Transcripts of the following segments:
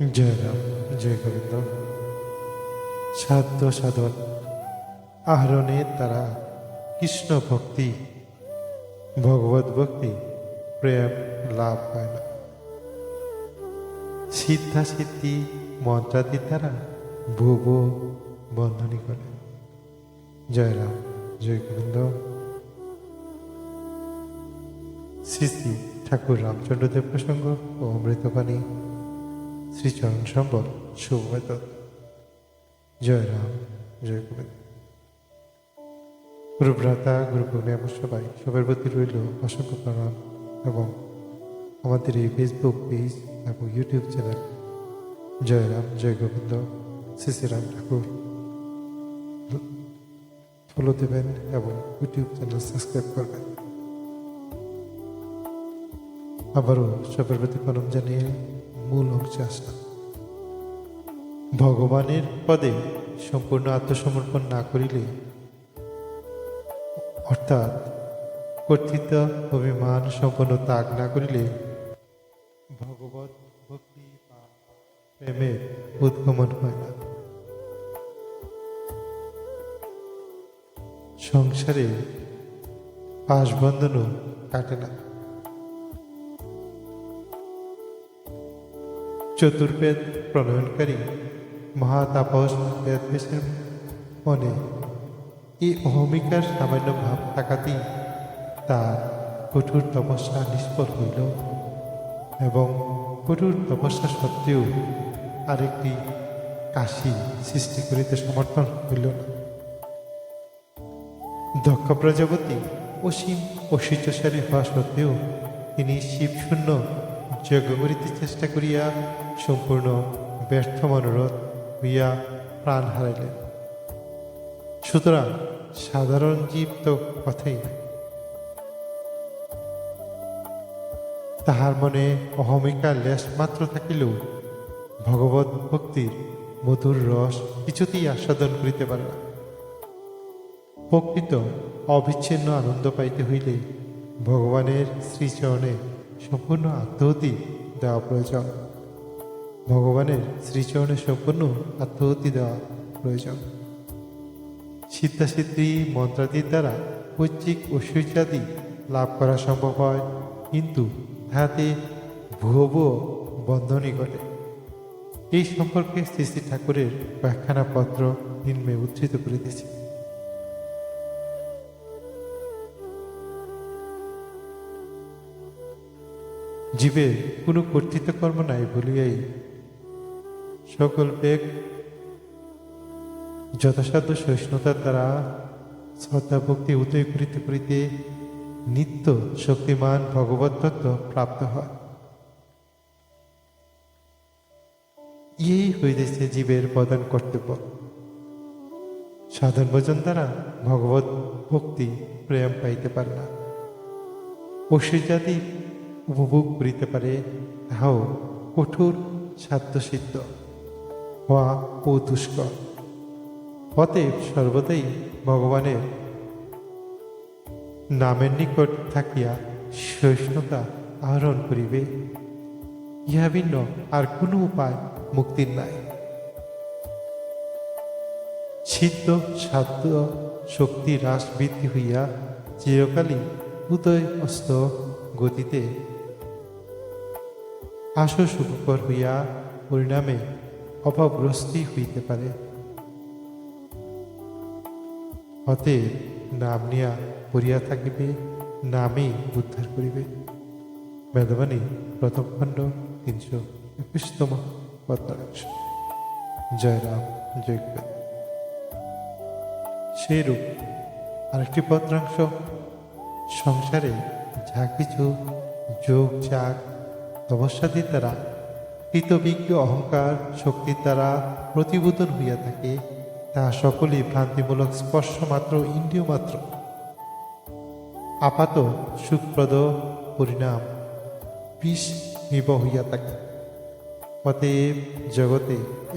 জয় রাম, জয় গোবিন্দ। সাধ্য সাধন আহরণে তারা কৃষ্ণ ভক্তি, ভগবত ভক্তি, প্রেম লাভ হয় না। সিদ্ধা সিদ্ধি মন্ত্রাদি দ্বারা ভুব বন্ধনী করে। জয় রাম, জয় গোবিন্দ। শ্রী শ্রী ঠাকুর রামচন্দ্রদেব প্রসঙ্গ ও অমৃতবাণী শ্রীচরণ সম্বল শুভবেদ। জয় রাম, জয় গোবিন্দ। গুরুভ্রাতা গুরুভগ্নে আমার সবার প্রতি রইল অসংখ্য প্রণাম এবং আমাদের এই ফেসবুক পেজ এবং ইউটিউব চ্যানেল জয় রাম, জয় গোবিন্দ শ্রী শ্রী রাম ঠাকুর ফলো দেবেন এবং ইউটিউব চ্যানেল সাবস্ক্রাইব করবেন। আবারও সবার প্রতি প্রণাম জানিয়ে মূল অংশে আসলাম। ভগবানের পদে সম্পূর্ণ আত্মসমর্পণ না করিলে, অর্থাৎ কর্তৃত্ব অভিমান সম্পন্ন ত্যাগ না করিলে ভগবত ভক্তি বা প্রেমের উদ্গমন হয় না। সংসারে পাশবন্ধনও কাটে না। চতুর্বেদ প্রণয়নকারী মহাতাপস বেদব্যাসের মনে এই অহমিকার সামান্য ভাব থাকাতেই তার কঠোর তপস্যা নিষ্ফল হইল এবং কঠোর তপস্যা সত্ত্বেও আরেকটি কাশী সৃষ্টি করিতে সমর্থন হইল না। দক্ষ প্রজাপতি অসীম ঐশ্বর্যশালী হওয়া সত্ত্বেও তিনি শিবশূন্য যজ্ঞ করিতে চেষ্টা করিয়া সম্পূর্ণ ব্যর্থ মনোরথ হইয়া প্রাণ হারাইলেন। সুতরাং সাধারণ জীব তো কথাই নাই। তাহার মনে অহমিকা লেশ মাত্র থাকিলেও ভগবত ভক্তির মধুর রস কিছুতেই আস্বাদন করিতে পারে না। প্রকৃত অবিচ্ছিন্ন আনন্দ পাইতে হইলে ভগবানের শ্রীচরণে সম্পূর্ণ আত্মহতি দেওয়া প্রয়োজন। ভগবানের শ্রীচরণে সম্পূর্ণ আত্মহতি দেওয়া প্রয়োজন। সিদ্ধাসিদ্ধি মন্ত্রাদির দ্বারা পৈতৃক ঐশ্বর্যাদি লাভ করা সম্ভব হয়, কিন্তু তাহাতে ভুব বন্ধনই ঘটে। এই সম্পর্কে শ্রী শ্রী ঠাকুরের ব্যাখ্যানা পত্র নিম্নে উদ্ধৃত করিতেছি। জীবের কোনো কর্তৃত্বকর্ম নাই বলিয়াই সকল বেগ যথাসাধ্য সহিষ্ণুতার দ্বারা শ্রদ্ধা ভক্তি উদয় করিতে করিতে নিত্য শক্তিমান ভগবত তত্ত্ব প্রাপ্ত হয়। এই হইতেছে জীবের প্রধান কর্তব্য। সাধন ভজন দ্বারা ভগবত ভক্তি প্রেম পাইতে পারে না। ঐশ্বর্যাদি উপভোগ করিতে পারে, তাহাও কঠোর সাধ্যসিদ্ধ হওয়া ও দুষ্কর। অতএব সর্বদাই ভগবানের নামের নিকট থাকিয়া সহিষ্ণুতা আহরণ করিবে। ইহা ভিন্ন আর কোনো উপায় মুক্তির নাই। সিদ্ধ সাধ্য শক্তি হ্রাস বৃদ্ধি হইয়া চিরকালই উদয় অস্ত গতিতে আশু সুখকর হইয়া পরিণামে অভাবগ্রস্তি হইতে পারে। অতএব নাম নিয়া পড়িয়া থাকিবে, নামেই উদ্ধার করিবে। বেদবাণী প্রথম খণ্ড 321তম পত্রাংশ। জয় রাম, জয় গোবিন্দ। সেইরূপ আরেকটি পত্রাংশ, সংসারে যা কিছু যোগ যাগ তপস্যাদির দ্বারা কৃতবিজ্ঞ অহংকার শক্তির দ্বারা প্রতিবোধন হইয়া থাকে, তাহা সকলেই ভ্রান্তিমূলক স্পর্শ মাত্র, ইন্দ্রিয় মাত্র। আপাত সুখপ্রদ পরিণাম বিষ নিব হইয়া থাকে। অতএব জগতে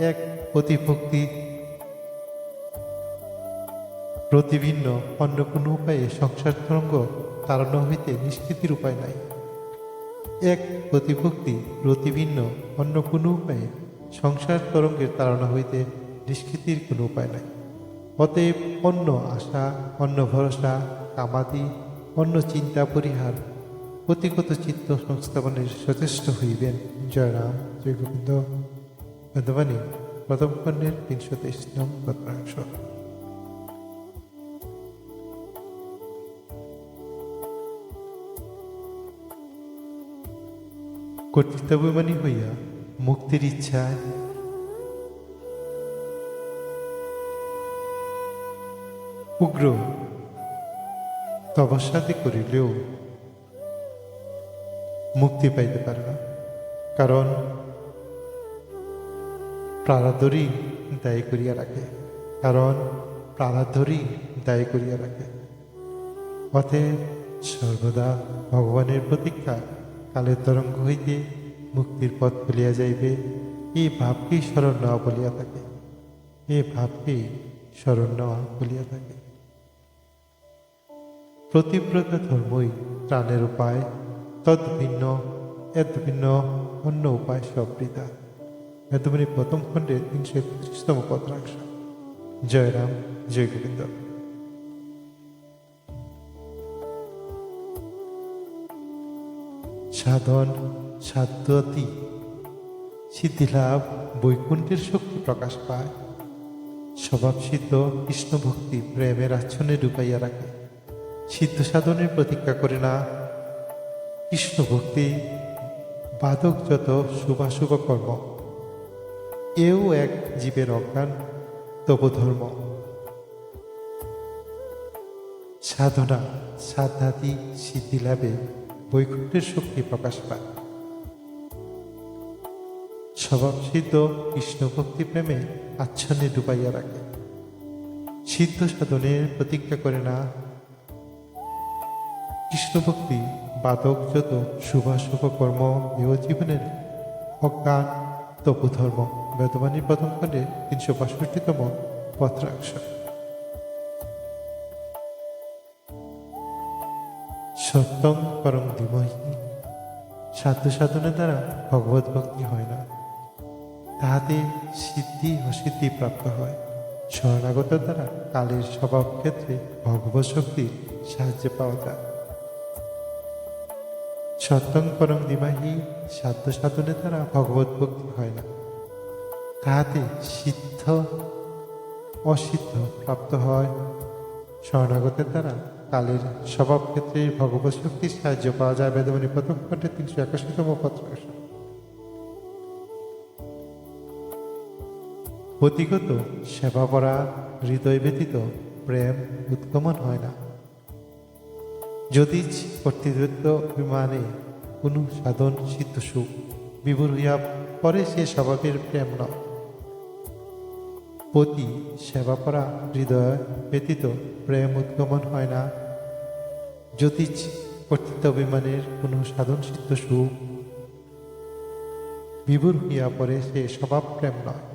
এক প্রতিভক্তি প্রতিভিন্ন অন্য কোনো উপায়ে সংসার তরঙ্গ তাড়ানো হইতে নিষ্কৃতির উপায় নাই। এক প্রতিভক্তি প্রতিভিন্ন অন্য কোনো উপায়ে সংসার তরঙ্গের তাড়না হইতে নিষ্কৃতির কোনো উপায় নাই। অতএব অন্য আশা, অন্য ভরসা, কামাদি, অন্য চিন্তা পরিহার, প্রতিগত চিত্ত সংস্থাপনের সচেষ্ট হইবেন। জয়রাম, জয় গোবিন্দ। বেদবাণী প্রথম খণ্ডের ৩২৩ নং পত্রাংশ। কর্তৃত্বাভিমানী হইয়া মুক্তির ইচ্ছায় উগ্র তপস্যাদি করিলেও মুক্তি পাইতে পারে না, কারণ প্রারাধরই দায়ী করিয়া রাখে, দায়ী করিয়া রাখে। অতএব সর্বদা ভগবানের প্রতীক্ষা কালের তরঙ্গ হইতে মুক্তির পথ খুলিয়া যাইবে, এই ভাবকেই স্মরণ নেওয়া বলিয়া থাকে, প্রতিব্রত ধর্মই ত্রাণের উপায়, তদ্ভিন্ন এদ্ভিন্ন অন্য উপায় সব বৃথা। বেদবাণী প্রথম খণ্ডের ৩৩১তম পত্রাংশ। জয়রাম, জয় গোবিন্দ। সাধন সাধ্যাতি সিদ্ধিলাভ বৈকুণ্ঠের শক্তি প্রকাশ পায়। স্বভাবসিদ্ধ কৃষ্ণ ভক্তি প্রেমের আচ্ছন্নে ডুবাইয়া রাখে, সিদ্ধ সাধনের প্রতীক্ষা করে না। কৃষ্ণ ভক্তি বাধক যত শুভাশুভ কর্ম, এও এক জীবের অজ্ঞান তবু ধর্ম। সাধনা সাধ্যাদি সিদ্ধি লাভে বৈকুণ্ঠের শক্তি প্রকাশ পায়। স্বভাবসিদ্ধ কৃষ্ণ ভক্তি প্রেমে আচ্ছন্নে ডুবাইয়া রাখে, সিদ্ধ সাধনের প্রতীক্ষা করে না। কৃষ্ণ ভক্তি বাধক যত শুভাশুভ কর্ম, এও জীবনের অজ্ঞান তপু ধর্ম। বেদবাণী প্রথম খণ্ডে ৩৬২তম পত্রাংশ। সত্যং পরং ধীমহি সাধ্য সাধনের দ্বারা ভগবত ভক্তি হয় না, তাহাতে সিদ্ধি অসিদ্ধি প্রাপ্ত হয়। শরণাগত দ্বারা কালের স্বভাব ক্ষেত্রে ভগবত শক্তির সাহায্য পাওয়া যায়। সত্যং পরং ধীমহি সাধ্য সাধনের দ্বারা ভগবত ভক্তি হয় না, তাহাতে সিদ্ধ অসিদ্ধ প্রাপ্ত হয়। শরণাগতের দ্বারা কালের স্বভাব ক্ষেত্রে ভগবত শক্তির সাহায্য পাওয়া যায়। বেদবাণী প্রথম খণ্ডে ৩৮১তম পত্রাংশ। প্রতিগত সেবা করা হৃদয় ব্যতীত প্রেম উৎগমন হয় না। যদি কর্তৃত্ব অভিমানে কোনো সাধন সিদ্ধ সুখ বিভোর হইয়া পরে, সে স্বভাবের প্রেম নয়। প্রতি সেবা করা হৃদয় ব্যতীত প্রেম উদ্গমন হয় না। যদি কর্তৃত্ব অভিমানের কোনো সাধন সিদ্ধ সুখ বিভোর হইয়া পরে, সে স্বভাব প্রেম নয়।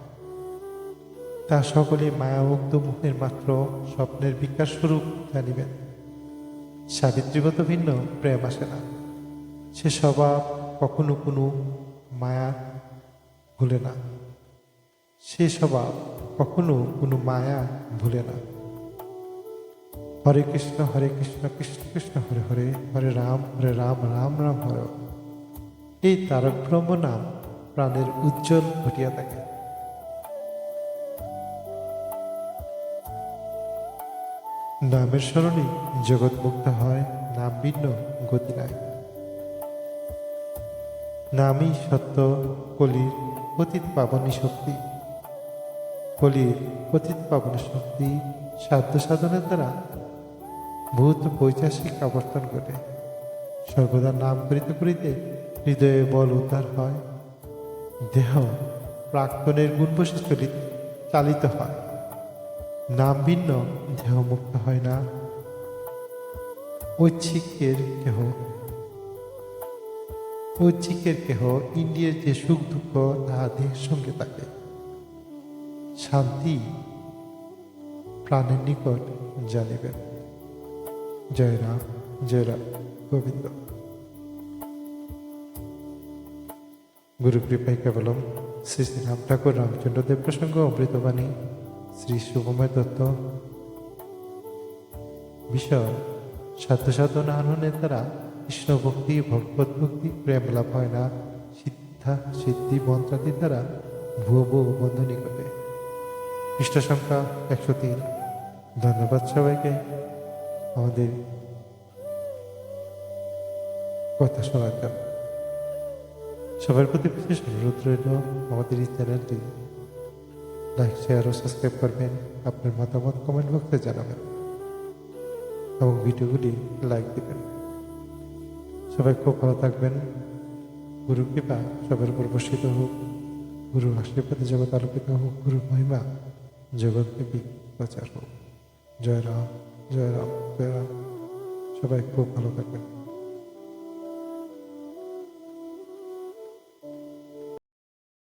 তা সকলে মায়ামুগ্ধ মুখের মাত্র স্বপ্নের বিকাশ স্বরূপ জানিবেন। সাবিত্রীগত ভিন্ন প্রেম আসে না। সে স্বভাব কখনো কোনো মায়া ভুলে না, হরে কৃষ্ণ কৃষ্ণ কৃষ্ণ হরে হরে, হরে রাম রাম রাম হরে। এই তারক ব্রহ্ম নাম প্রাণের উজ্জ্বল ঘটিয়া থাকে। নামের স্মরণে জগৎ মুক্ত হয়, নাম ভিন্ন গতি নাই। নামই সত্য কলির পতিত পাবনী শক্তি। সাধ্য সাধনের দ্বারা ভূত বৈচাসিক আবর্তন ঘটে। সর্বদা নাম করিতে করিতে হৃদয়ে বল উদ্ধার হয়, দেহ প্রাক্তনের গুণবশে চালিত হয়। নাম ভিন্ন দেহ মুক্ত হয় না। ঐচ্ছিকের কেহ ইন্দ্রিয়ের যে সুখ দুঃখ, তাহা দেহের সঙ্গে থাকে। শান্তি প্রাণের নিকট জানিবেন। জয় রাম, জয় রাম, গোবিন্দ। গুরু কৃপায় কেবলম শ্রী শ্রী রাম ঠাকুর রামচন্দ্রদেব প্রসঙ্গ অমৃতবাণী শ্রী শুভময় দত্ত। বিষয় সাধ্য সাধনা আননের দ্বারা কৃষ্ণ ভক্তি ভগবত ভক্তি প্রেম লাভ হয় না, সিদ্ধা সিদ্ধি মন্ত্রাদির দ্বারা ভুব বন্ধনী ঘটে। পৃষ্ঠ সংখ্যা 103। ধন্যবাদ সবাইকে আমাদের কথা শোনার জন্য। সবার প্রতি বিশেষ অনুরোধ রইল আমাদের এই চ্যানেলটি লাইক শেয়ার ও সাবস্ক্রাইব করবেন, আপনার মতামত কমেন্ট বক্সে জানাবেন এবং ভিডিওগুলি লাইক দিবেন। সবাই খুব ভালো থাকবেন। গুরু কৃপা সবার উপর বর্ষিত হোক, গুরু আশীর্বাদে জগৎ আলোকিত হোক, গুরু মহিমা জগৎব্যাপী প্রচার হোক। জয় রাম, জয় রাম, জয় রাম। সবাই খুব ভালো থাকবেন।